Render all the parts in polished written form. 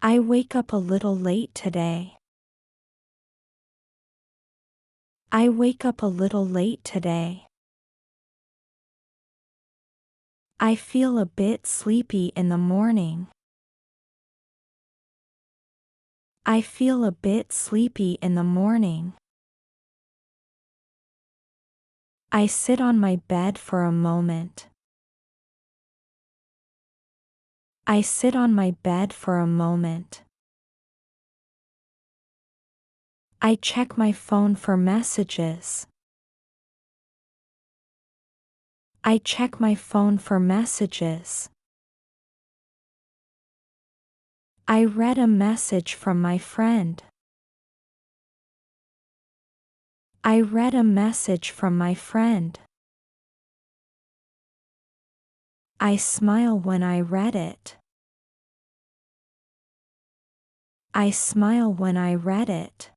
I wake up a little late today. I wake up a little late today. I feel a bit sleepy in the morning. I feel a bit sleepy in the morning. I sit on my bed for a moment. I sit on my bed for a moment. I check my phone for messages. I check my phone for messages. I read a message from my friend. I read a message from my friend. I smile when I read it. I smile when I read it.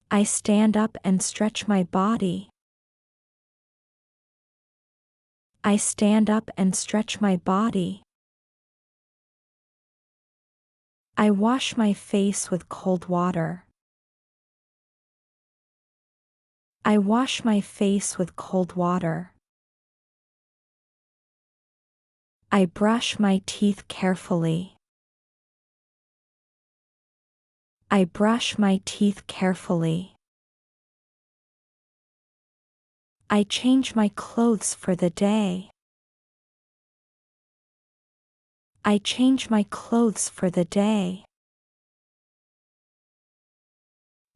I stand up and stretch my body. I stand up and stretch my body. I wash my face with cold water. I wash my face with cold water. I brush my teeth carefully. I brush my teeth carefully. I change my clothes for the day. I change my clothes for the day.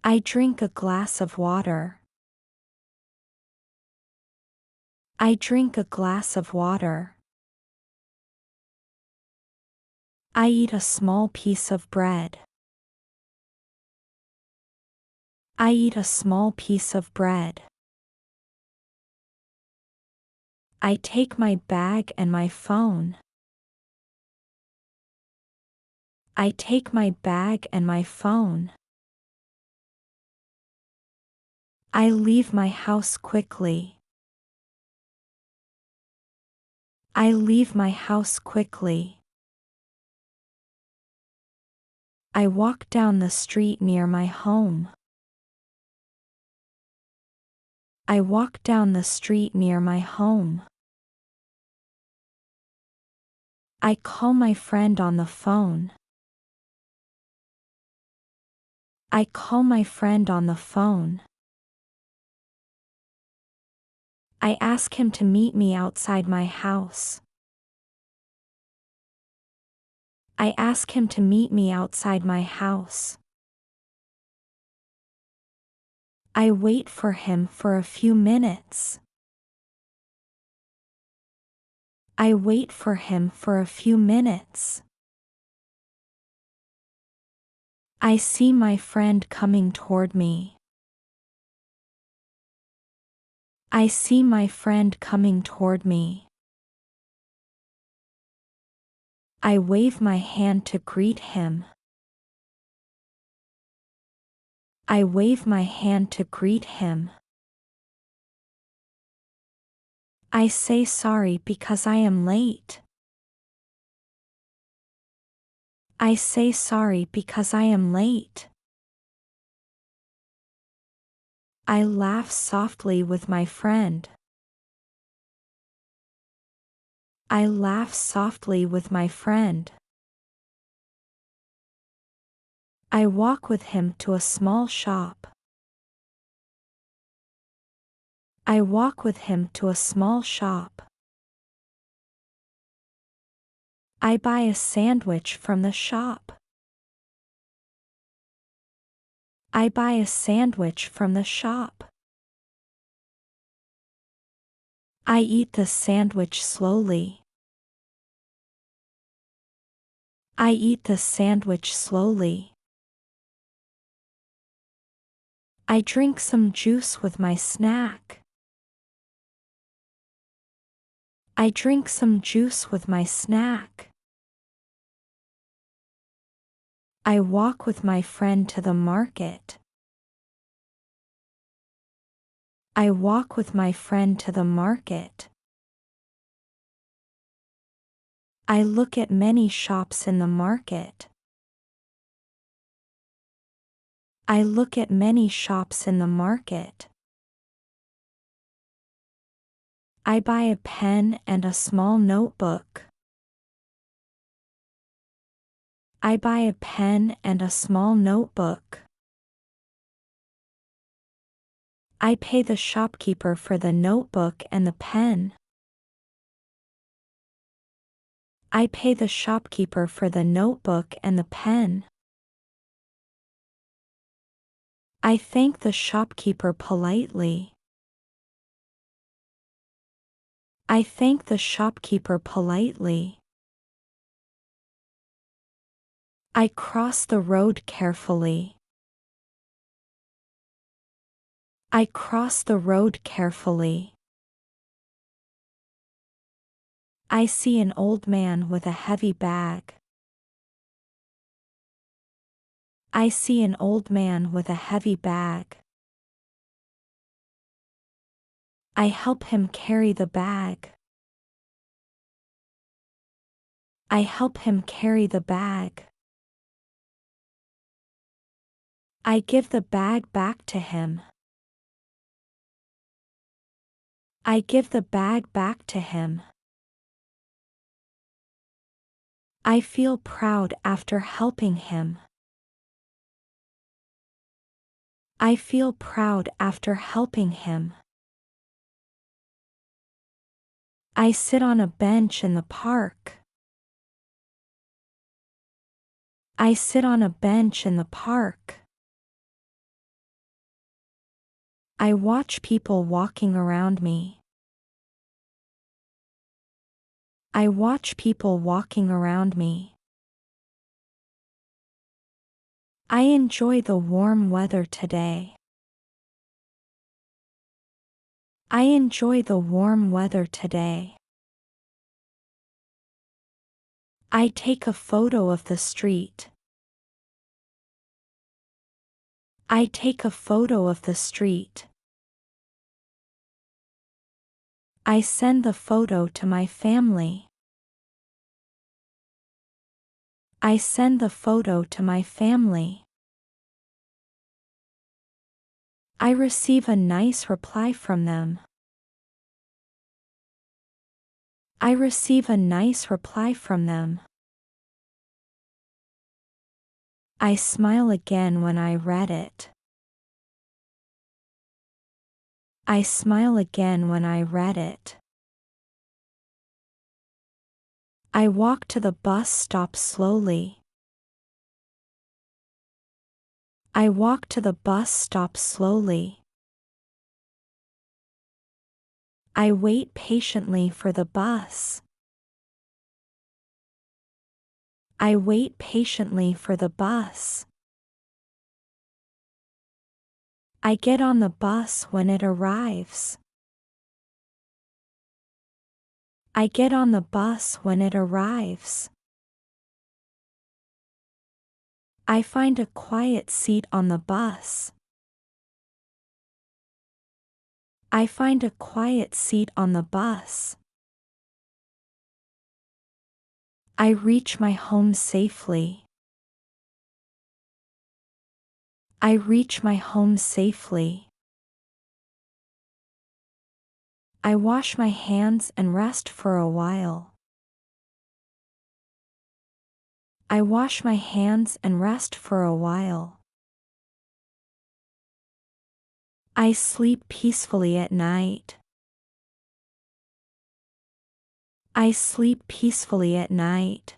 I drink a glass of water. I drink a glass of water. I eat a small piece of bread. I eat a small piece of bread. I take my bag and my phone. I take my bag and my phone. I leave my house quickly. I leave my house quickly. I walk down the street near my home. I walk down the street near my home. I call my friend on the phone. I call my friend on the phone. I ask him to meet me outside my house. I ask him to meet me outside my house. I wait for him for a few minutes. I wait for him for a few minutes. I see my friend coming toward me. I see my friend coming toward me. I wave my hand to greet him. I wave my hand to greet him. I say sorry because I am late. I say sorry because I am late. I laugh softly with my friend. I laugh softly with my friend. I walk with him to a small shop. I walk with him to a small shop. I buy a sandwich from the shop. I buy a sandwich from the shop. I eat the sandwich slowly. I eat the sandwich slowly. I drink some juice with my snack. I drink some juice with my snack. I walk with my friend to the market. I walk with my friend to the market. I look at many shops in the market. I look at many shops in the market. I buy a pen and a small notebook. I buy a pen and a small notebook. I pay the shopkeeper for the notebook and the pen. I pay the shopkeeper for the notebook and the pen. I thank the shopkeeper politely. I thank the shopkeeper politely. I cross the road carefully. I cross the road carefully. I see an old man with a heavy bag. I see an old man with a heavy bag. I help him carry the bag. I help him carry the bag. I give the bag back to him. I give the bag back to him. I feel proud after helping him. I feel proud after helping him. I sit on a bench in the park. I sit on a bench in the park. I watch people walking around me. I watch people walking around me. I enjoy the warm weather today. I enjoy the warm weather today. I take a photo of the street. I take a photo of the street. I send the photo to my family. I send the photo to my family. I receive a nice reply from them. I receive a nice reply from them. I smile again when I read it. I smile again when I read it. I walk to the bus stop slowly. I walk to the bus stop slowly. I wait patiently for the bus. I wait patiently for the bus. I get on the bus when it arrives. I get on the bus when it arrives. I find a quiet seat on the bus. I find a quiet seat on the bus. I reach my home safely. I reach my home safely. I wash my hands and rest for a while. I wash my hands and rest for a while. I sleep peacefully at night. I sleep peacefully at night.